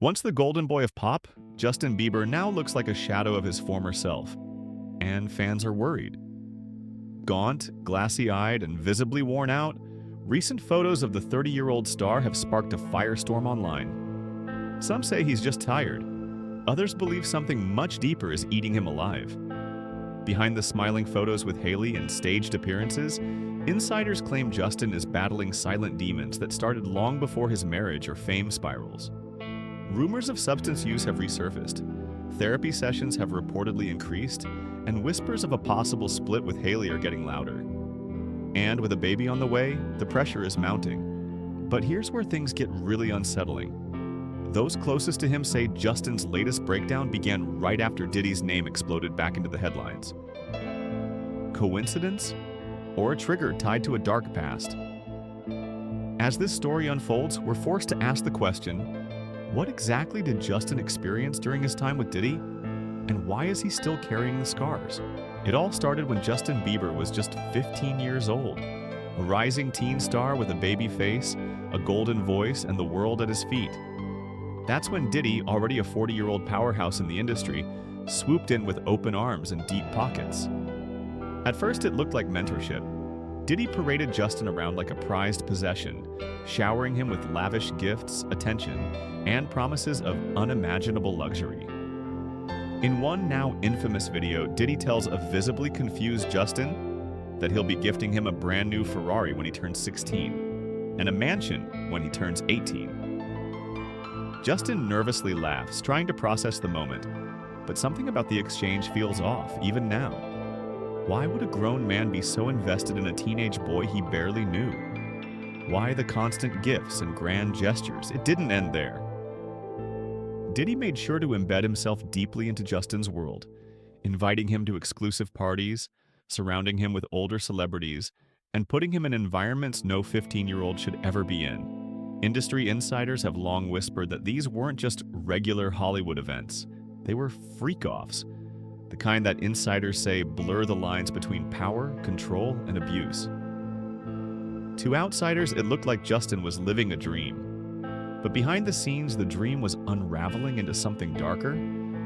Once the golden boy of pop, Justin Bieber now looks like a shadow of his former self, and fans are worried. Gaunt, glassy-eyed, and visibly worn out, recent photos of the 30-year-old star have sparked a firestorm online. Some say he's just tired. Others believe something much deeper is eating him alive. Behind the smiling photos with Hailey and staged appearances, insiders claim Justin is battling silent demons that started long before his marriage or fame spirals. Rumors of substance use have resurfaced. Therapy sessions have reportedly increased, and whispers of a possible split with Hailey are getting louder. And with a baby on the way, the pressure is mounting. But here's where things get really unsettling. Those closest to him say Justin's latest breakdown began right after Diddy's name exploded back into the headlines. Coincidence? Or a trigger tied to a dark past? As this story unfolds, we're forced to ask the question, what exactly did Justin experience during his time with Diddy? And why is he still carrying the scars? It all started when Justin Bieber was just 15 years old, a rising teen star with a baby face, a golden voice, and the world at his feet. That's when Diddy, already a 40-year-old powerhouse in the industry, swooped in with open arms and deep pockets. At first, it looked like mentorship. Diddy paraded Justin around like a prized possession, showering him with lavish gifts, attention, and promises of unimaginable luxury. In one now infamous video, Diddy tells a visibly confused Justin that he'll be gifting him a brand new Ferrari when he turns 16, and a mansion when he turns 18. Justin nervously laughs, trying to process the moment, but something about the exchange feels off, even now. Why would a grown man be so invested in a teenage boy he barely knew? Why the constant gifts and grand gestures? It didn't end there. Diddy made sure to embed himself deeply into Justin's world, inviting him to exclusive parties, surrounding him with older celebrities, and putting him in environments no 15-year-old should ever be in. Industry insiders have long whispered that these weren't just regular Hollywood events. They were freak-offs, the kind that insiders say blur the lines between power, control, and abuse. To outsiders, it looked like Justin was living a dream. But behind the scenes, the dream was unraveling into something darker.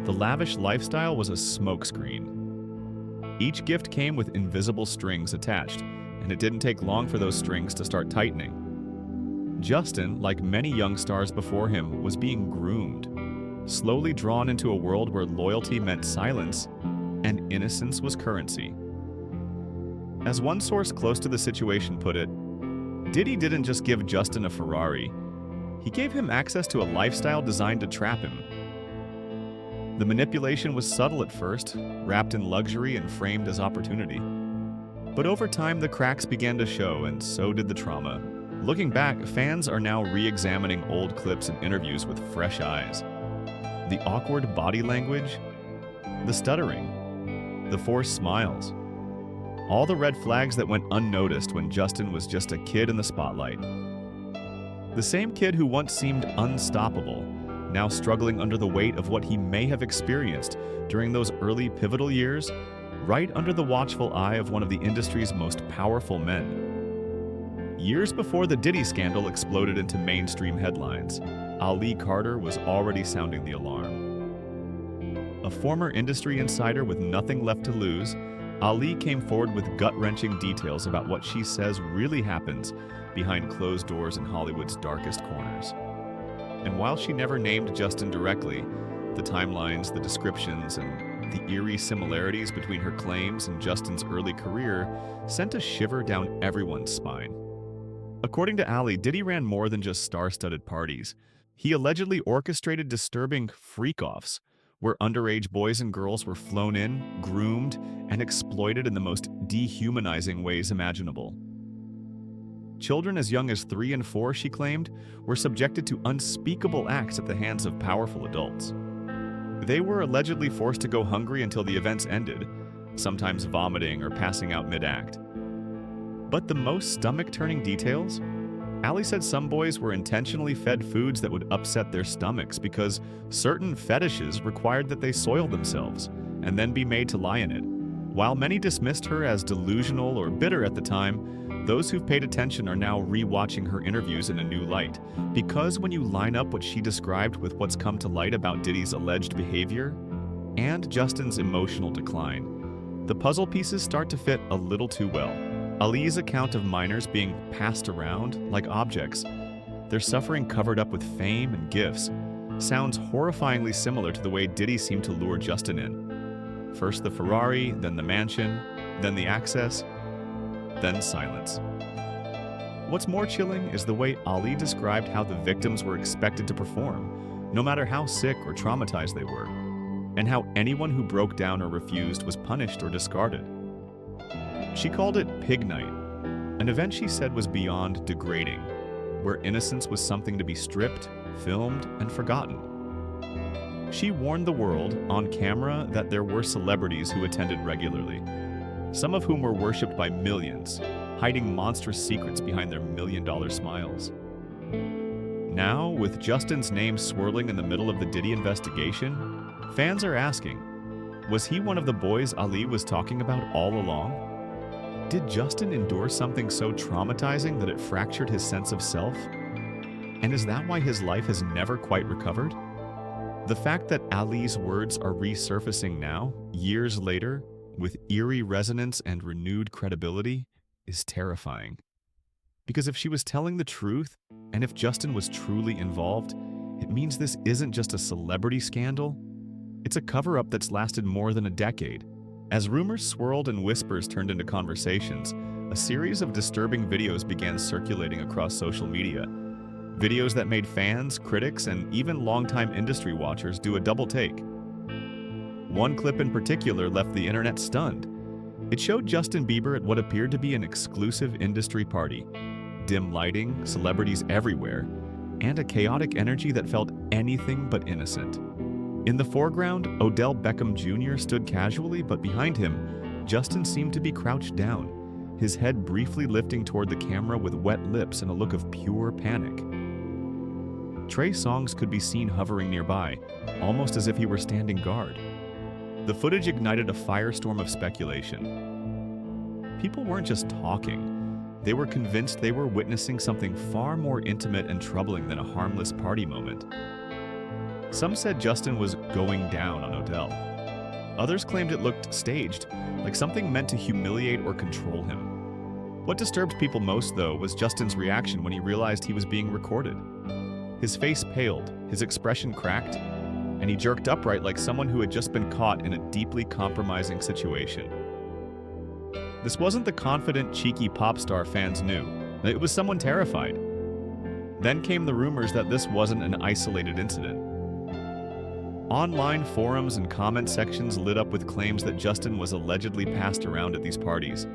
The lavish lifestyle was a smokescreen. Each gift came with invisible strings attached, and it didn't take long for those strings to start tightening. Justin, like many young stars before him, was being groomed, slowly drawn into a world where loyalty meant silence and innocence was currency. As one source close to the situation put it, Diddy didn't just give Justin a Ferrari, he gave him access to a lifestyle designed to trap him. The manipulation was subtle at first, wrapped in luxury and framed as opportunity. But over time, the cracks began to show, and so did the trauma. Looking back, fans are now re-examining old clips and interviews with fresh eyes. The awkward body language, the stuttering, the forced smiles. All the red flags that went unnoticed when Justin was just a kid in the spotlight. The same kid who once seemed unstoppable, now struggling under the weight of what he may have experienced during those early pivotal years, right under the watchful eye of one of the industry's most powerful men. Years before the Diddy scandal exploded into mainstream headlines, Ali Carter was already sounding the alarm. A former industry insider with nothing left to lose, Ali came forward with gut-wrenching details about what she says really happens behind closed doors in Hollywood's darkest corners. And while she never named Justin directly, the timelines, the descriptions, and the eerie similarities between her claims and Justin's early career sent a shiver down everyone's spine. According to Ali, Diddy ran more than just star-studded parties. He allegedly orchestrated disturbing freak-offs, where underage boys and girls were flown in, groomed, and exploited in the most dehumanizing ways imaginable. Children as young as 3 and 4, she claimed, were subjected to unspeakable acts at the hands of powerful adults. They were allegedly forced to go hungry until the events ended, sometimes vomiting or passing out mid-act. But the most stomach-turning details? Ali said some boys were intentionally fed foods that would upset their stomachs because certain fetishes required that they soil themselves and then be made to lie in it. While many dismissed her as delusional or bitter at the time, Those who've paid attention are now re-watching her interviews in a new light, because when you line up what she described with what's come to light about Diddy's alleged behavior and Justin's emotional decline, the puzzle pieces start to fit a little too well. Ali's account of minors being passed around like objects, their suffering covered up with fame and gifts, sounds horrifyingly similar to the way Diddy seemed to lure Justin in. First the Ferrari, then the mansion, then the access, then silence. What's more chilling is the way Ali described how the victims were expected to perform, no matter how sick or traumatized they were, and how anyone who broke down or refused was punished or discarded. She called it Pig Night, an event she said was beyond degrading, where innocence was something to be stripped, filmed, and forgotten. She warned the world on camera that there were celebrities who attended regularly, some of whom were worshipped by millions, hiding monstrous secrets behind their million-dollar smiles. Now, with Justin's name swirling in the middle of the Diddy investigation, fans are asking, was he one of the boys Ali was talking about all along? Did Justin endure something so traumatizing that it fractured his sense of self? And is that why his life has never quite recovered? The fact that Ali's words are resurfacing now, years later, with eerie resonance and renewed credibility, is terrifying. Because if she was telling the truth, and if Justin was truly involved, it means this isn't just a celebrity scandal. It's a cover-up that's lasted more than a decade. As rumors swirled and whispers turned into conversations, a series of disturbing videos began circulating across social media. Videos that made fans, critics, and even longtime industry watchers do a double take. One clip in particular left the internet stunned. It showed Justin Bieber at what appeared to be an exclusive industry party. Dim lighting, celebrities everywhere, and a chaotic energy that felt anything but innocent. In the foreground, Odell Beckham Jr. stood casually, but behind him, Justin seemed to be crouched down, his head briefly lifting toward the camera with wet lips and a look of pure panic. Trey Songz could be seen hovering nearby, almost as if he were standing guard. The footage ignited a firestorm of speculation. People weren't just talking. They were convinced they were witnessing something far more intimate and troubling than a harmless party moment. Some said Justin was going down on Odell. Others claimed it looked staged, like something meant to humiliate or control him. What disturbed people most, though, was Justin's reaction when he realized he was being recorded. His face paled, his expression cracked, and he jerked upright like someone who had just been caught in a deeply compromising situation. This wasn't the confident, cheeky pop star fans knew. It was someone terrified. Then came the rumors that this wasn't an isolated incident. Online forums and comment sections lit up with claims that Justin was allegedly passed around at these parties,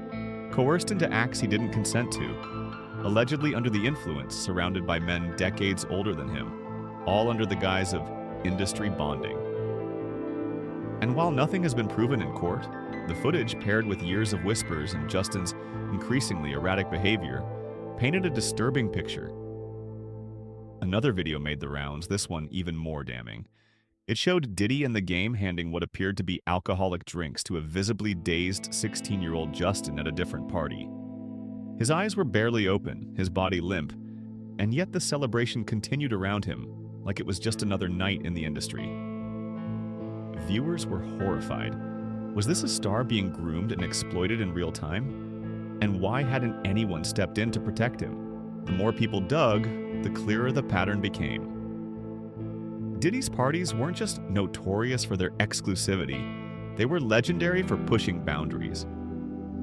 coerced into acts he didn't consent to, allegedly under the influence, surrounded by men decades older than him, all under the guise of industry bonding. And while nothing has been proven in court, the footage, paired with years of whispers and Justin's increasingly erratic behavior, painted a disturbing picture. Another video made the rounds, this one even more damning. It showed Diddy and the Game handing what appeared to be alcoholic drinks to a visibly dazed 16-year-old Justin at a different party. His eyes were barely open, his body limp, and yet the celebration continued around him, like it was just another night in the industry. Viewers were horrified. Was this a star being groomed and exploited in real time? And why hadn't anyone stepped in to protect him? The more people dug, the clearer the pattern became. Diddy's parties weren't just notorious for their exclusivity, they were legendary for pushing boundaries.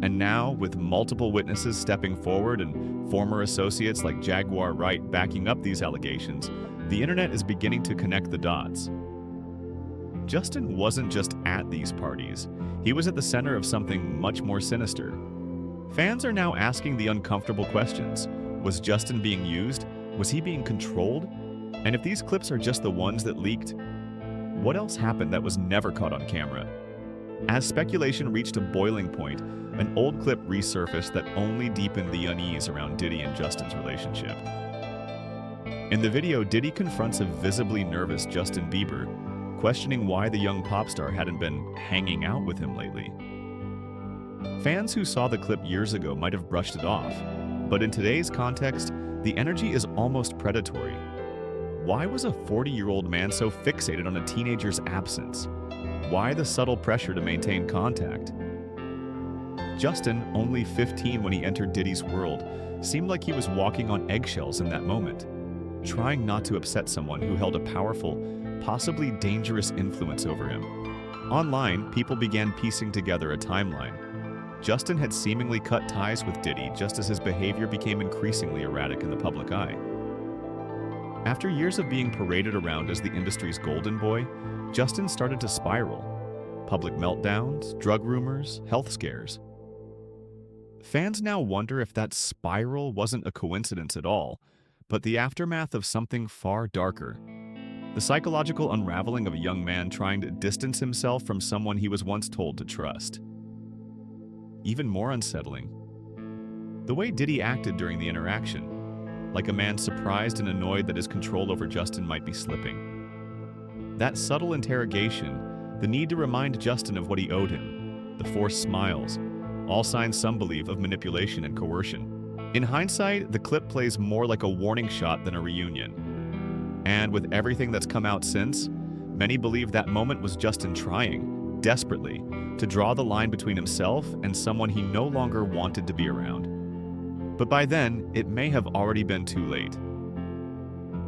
And now, with multiple witnesses stepping forward and former associates like Jaguar Wright backing up these allegations, the internet is beginning to connect the dots. Justin wasn't just at these parties. He was at the center of something much more sinister. Fans are now asking the uncomfortable questions. Was Justin being used? Was he being controlled? And if these clips are just the ones that leaked, what else happened that was never caught on camera? As speculation reached a boiling point, an old clip resurfaced that only deepened the unease around Diddy and Justin's relationship. In the video, Diddy confronts a visibly nervous Justin Bieber, questioning why the young pop star hadn't been hanging out with him lately. Fans who saw the clip years ago might have brushed it off, but in today's context, the energy is almost predatory. Why was a 40-year-old man so fixated on a teenager's absence? Why the subtle pressure to maintain contact? Justin, only 15 when he entered Diddy's world, seemed like he was walking on eggshells in that moment, trying not to upset someone who held a powerful, possibly dangerous influence over him. Online, people began piecing together a timeline. Justin had seemingly cut ties with Diddy just as his behavior became increasingly erratic in the public eye. After years of being paraded around as the industry's golden boy, Justin started to spiral. Public meltdowns, drug rumors, health scares. Fans now wonder if that spiral wasn't a coincidence at all, but the aftermath of something far darker. The psychological unraveling of a young man trying to distance himself from someone he was once told to trust. Even more unsettling, the way Diddy acted during the interaction, like a man surprised and annoyed that his control over Justin might be slipping. That subtle interrogation, the need to remind Justin of what he owed him, the forced smiles, all signs some believe of manipulation and coercion. In hindsight, the clip plays more like a warning shot than a reunion. And with everything that's come out since, many believe that moment was Justin trying, desperately, to draw the line between himself and someone he no longer wanted to be around. But by then, it may have already been too late.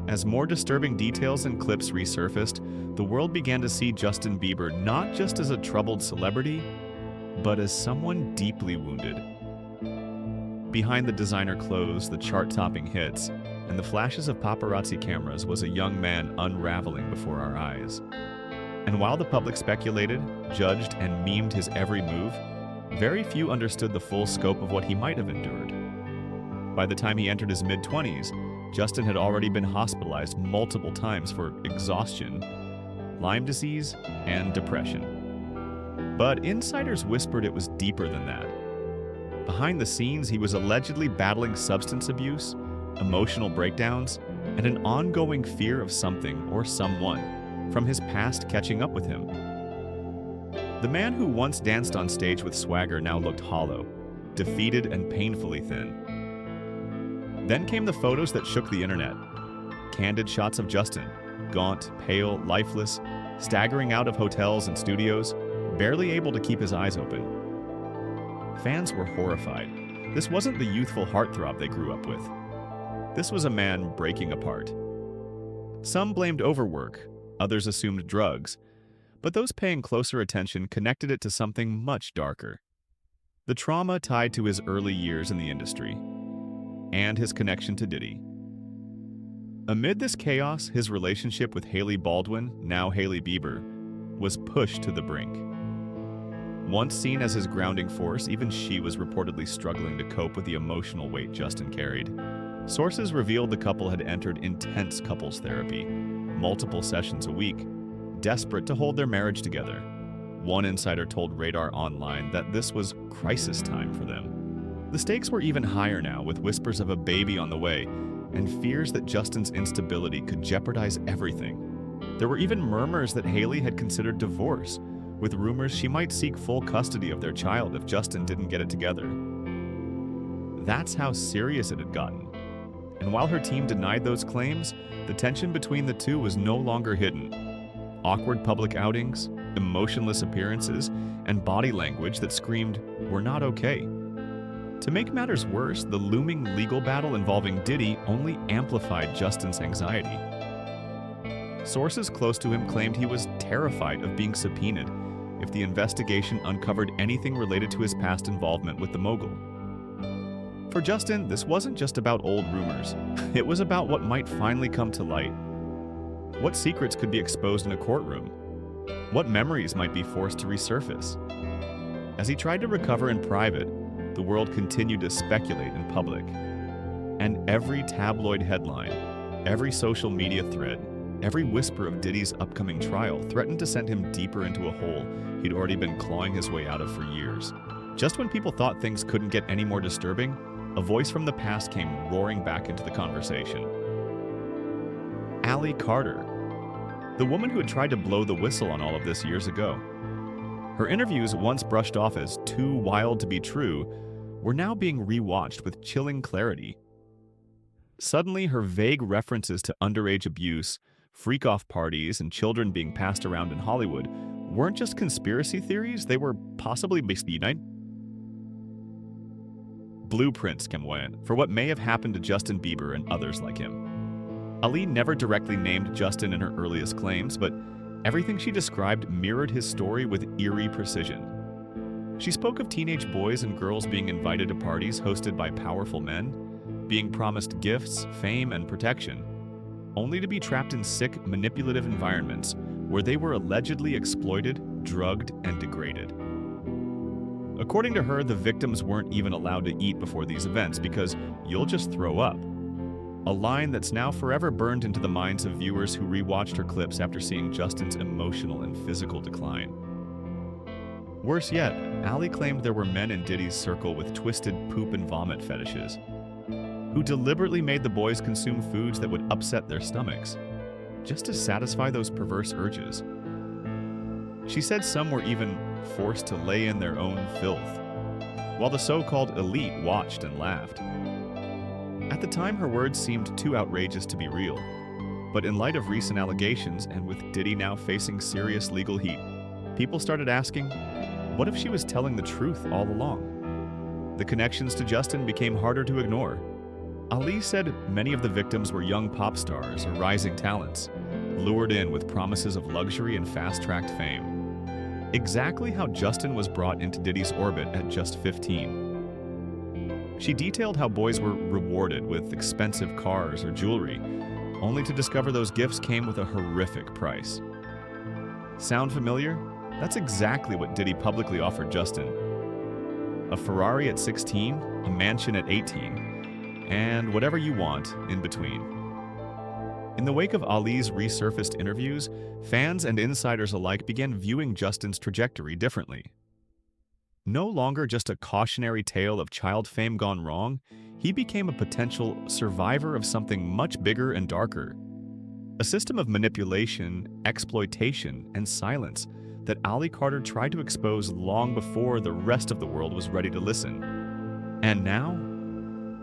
As more disturbing details and clips resurfaced, the world began to see Justin Bieber not just as a troubled celebrity, but as someone deeply wounded. Behind the designer clothes, the chart-topping hits, and the flashes of paparazzi cameras was a young man unraveling before our eyes. And while the public speculated, judged, and memed his every move, very few understood the full scope of what he might have endured. By the time he entered his mid-20s, Justin had already been hospitalized multiple times for exhaustion, Lyme disease, and depression. But insiders whispered it was deeper than that. Behind the scenes, he was allegedly battling substance abuse, emotional breakdowns, and an ongoing fear of something or someone from his past catching up with him. The man who once danced on stage with swagger now looked hollow, defeated and painfully thin. Then came the photos that shook the internet. Candid shots of Justin, gaunt, pale, lifeless, staggering out of hotels and studios, barely able to keep his eyes open. Fans were horrified. This wasn't the youthful heartthrob they grew up with. This was a man breaking apart. Some blamed overwork, others assumed drugs, but those paying closer attention connected it to something much darker. The trauma tied to his early years in the industry, and his connection to Diddy. Amid this chaos, his relationship with Hailey Baldwin, now Hailey Bieber, was pushed to the brink. Once seen as his grounding force, even she was reportedly struggling to cope with the emotional weight Justin carried. Sources revealed the couple had entered intense couples therapy, multiple sessions a week, desperate to hold their marriage together. One insider told Radar Online that this was crisis time for them. The stakes were even higher now, with whispers of a baby on the way and fears that Justin's instability could jeopardize everything. There were even murmurs that Hailey had considered divorce, with rumors she might seek full custody of their child if Justin didn't get it together. That's how serious it had gotten. And while her team denied those claims, the tension between the two was no longer hidden. Awkward public outings, emotionless appearances, and body language that screamed, "We're not okay." To make matters worse, the looming legal battle involving Diddy only amplified Justin's anxiety. Sources close to him claimed he was terrified of being subpoenaed if the investigation uncovered anything related to his past involvement with the mogul. For Justin, this wasn't just about old rumors. It was about what might finally come to light. What secrets could be exposed in a courtroom? What memories might be forced to resurface? As he tried to recover in private, the world continued to speculate in public. And every tabloid headline, every social media thread, every whisper of Diddy's upcoming trial threatened to send him deeper into a hole he'd already been clawing his way out of for years. Just when people thought things couldn't get any more disturbing, a voice from the past came roaring back into the conversation. Allie Carter, the woman who had tried to blow the whistle on all of this years ago. Her interviews, once brushed off as too wild to be true, were now being rewatched with chilling clarity. Suddenly, her vague references to underage abuse, freak-off parties, and children being passed around in Hollywood weren't just conspiracy theories, they were possibly blueprints for what may have happened to Justin Bieber and others like him. Ali never directly named Justin in her earliest claims, but everything she described mirrored his story with eerie precision. She spoke of teenage boys and girls being invited to parties hosted by powerful men, being promised gifts, fame, and protection, only to be trapped in sick, manipulative environments where they were allegedly exploited, drugged, and degraded. According to her, the victims weren't even allowed to eat before these events because you'll just throw up. A line that's now forever burned into the minds of viewers who rewatched her clips after seeing Justin's emotional and physical decline. Worse yet, Ali claimed there were men in Diddy's circle with twisted poop and vomit fetishes, who deliberately made the boys consume foods that would upset their stomachs, just to satisfy those perverse urges. She said some were even forced to lay in their own filth, while the so-called elite watched and laughed. At the time, her words seemed too outrageous to be real, but in light of recent allegations and with Diddy now facing serious legal heat, people started asking, what if she was telling the truth all along? The connections to Justin became harder to ignore. Ali said many of the victims were young pop stars or rising talents, lured in with promises of luxury and fast-tracked fame. Exactly how Justin was brought into Diddy's orbit at just 15. She detailed how boys were rewarded with expensive cars or jewelry, only to discover those gifts came with a horrific price. Sound familiar? That's exactly what Diddy publicly offered Justin. A Ferrari at 16, a mansion at 18, and whatever you want in between. In the wake of Ali's resurfaced interviews, fans and insiders alike began viewing Justin's trajectory differently. No longer just a cautionary tale of child fame gone wrong, he became a potential survivor of something much bigger and darker. A system of manipulation, exploitation, and silence that Ali Carter tried to expose long before the rest of the world was ready to listen. And now,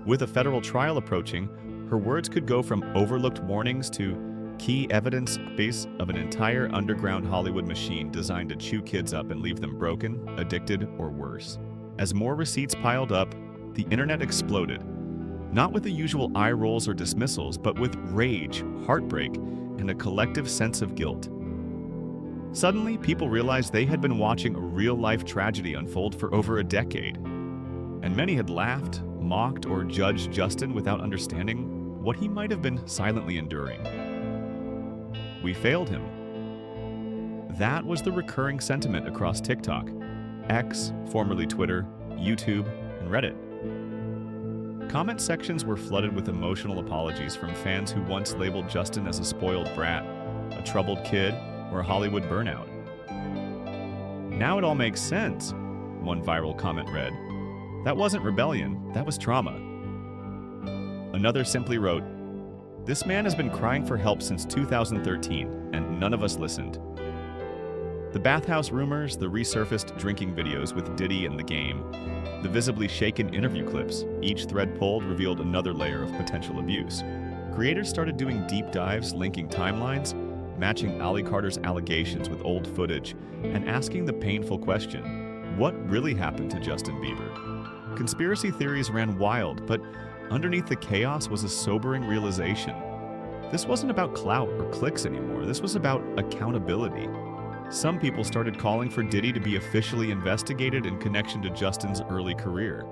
with a federal trial approaching, her words could go from overlooked warnings to key evidence base of an entire underground Hollywood machine designed to chew kids up and leave them broken, addicted, or worse. As more receipts piled up, the internet exploded, not with the usual eye rolls or dismissals, but with rage, heartbreak, and a collective sense of guilt. Suddenly, people realized they had been watching a real-life tragedy unfold for over a decade, and many had laughed, mocked, or judged Justin without understanding what he might have been silently enduring. We failed him. That was the recurring sentiment across TikTok, X, formerly Twitter, YouTube, and Reddit. Comment sections were flooded with emotional apologies from fans who once labeled Justin as a spoiled brat, a troubled kid, or a Hollywood burnout. Now it all makes sense, one viral comment read. That wasn't rebellion, that was trauma. Another simply wrote, "This man has been crying for help since 2013, and none of us listened." The bathhouse rumors, the resurfaced drinking videos with Diddy and The Game, the visibly shaken interview clips, each thread pulled revealed another layer of potential abuse. Creators started doing deep dives, linking timelines, matching Ali Carter's allegations with old footage, and asking the painful question, what really happened to Justin Bieber? Conspiracy theories ran wild, but underneath the chaos was a sobering realization. This wasn't about clout or clicks anymore, this was about accountability. Some people started calling for Diddy to be officially investigated in connection to Justin's early career.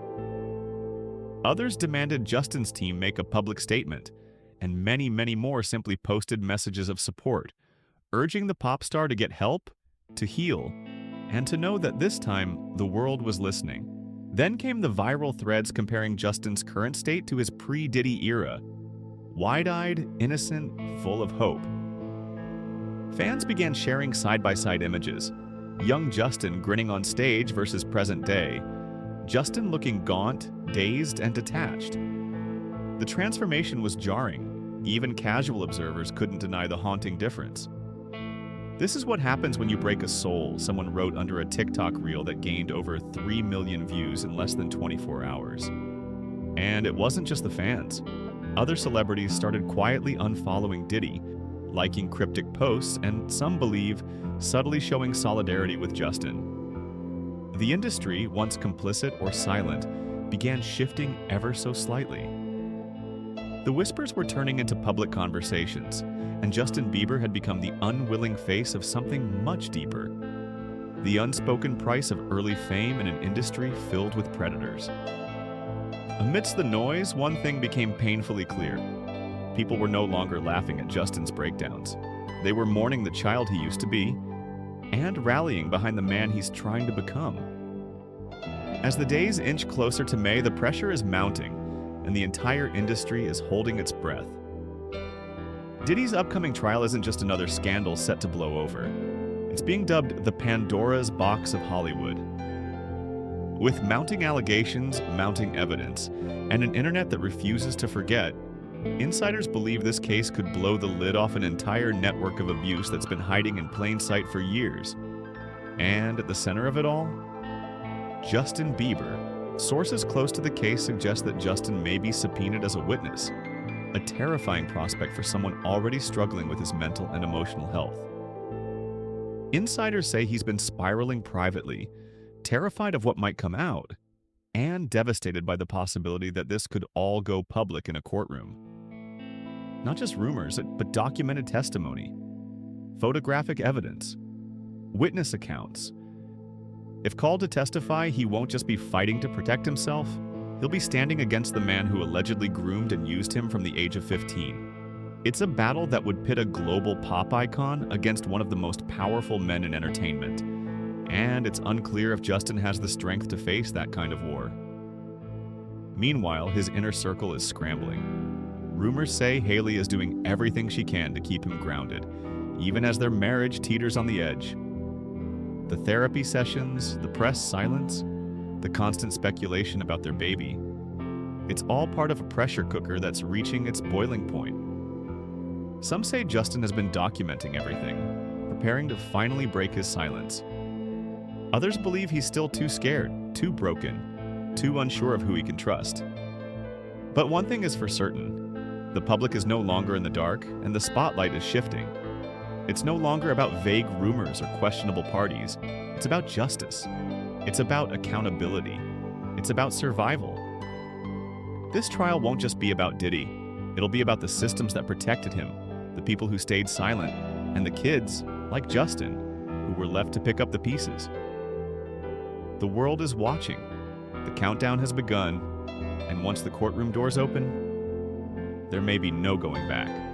Others demanded Justin's team make a public statement, and many, many more simply posted messages of support, urging the pop star to get help, to heal, and to know that this time the world was listening. Then came the viral threads comparing Justin's current state to his pre-Diddy era. Wide-eyed, innocent, full of hope. Fans began sharing side-by-side images. Young Justin grinning on stage versus present day. Justin looking gaunt, dazed, and detached. The transformation was jarring. Even casual observers couldn't deny the haunting difference. This is what happens when you break a soul, someone wrote under a TikTok reel that gained over 3 million views in less than 24 hours. And it wasn't just the fans. Other celebrities started quietly unfollowing Diddy, liking cryptic posts, and some believe subtly showing solidarity with Justin. The industry, once complicit or silent, began shifting ever so slightly. The whispers were turning into public conversations, and Justin Bieber had become the unwilling face of something much deeper. The unspoken price of early fame in an industry filled with predators. Amidst the noise, one thing became painfully clear. People were no longer laughing at Justin's breakdowns. They were mourning the child he used to be, and rallying behind the man he's trying to become. As the days inch closer to May, the pressure is mounting, and the entire industry is holding its breath. Diddy's upcoming trial isn't just another scandal set to blow over. It's being dubbed the Pandora's box of Hollywood. With mounting allegations, mounting evidence, and an internet that refuses to forget, insiders believe this case could blow the lid off an entire network of abuse that's been hiding in plain sight for years. And at the center of it all, Justin Bieber. Sources close to the case suggest that Justin may be subpoenaed as a witness, a terrifying prospect for someone already struggling with his mental and emotional health. Insiders say he's been spiraling privately, terrified of what might come out, and devastated by the possibility that this could all go public in a courtroom. Not just rumors, but documented testimony, photographic evidence, witness accounts. If called to testify, he won't just be fighting to protect himself, he'll be standing against the man who allegedly groomed and used him from the age of 15. It's a battle that would pit a global pop icon against one of the most powerful men in entertainment. And it's unclear if Justin has the strength to face that kind of war. Meanwhile, his inner circle is scrambling. Rumors say Hailey is doing everything she can to keep him grounded, even as their marriage teeters on the edge. The therapy sessions, the press silence, the constant speculation about their baby. It's all part of a pressure cooker that's reaching its boiling point. Some say Justin has been documenting everything, preparing to finally break his silence. Others believe he's still too scared, too broken, too unsure of who he can trust. But one thing is for certain, the public is no longer in the dark, and the spotlight is shifting. It's no longer about vague rumors or questionable parties. It's about justice. It's about accountability. It's about survival. This trial won't just be about Diddy. It'll be about the systems that protected him, the people who stayed silent, and the kids, like Justin, who were left to pick up the pieces. The world is watching. The countdown has begun, and once the courtroom doors open, there may be no going back.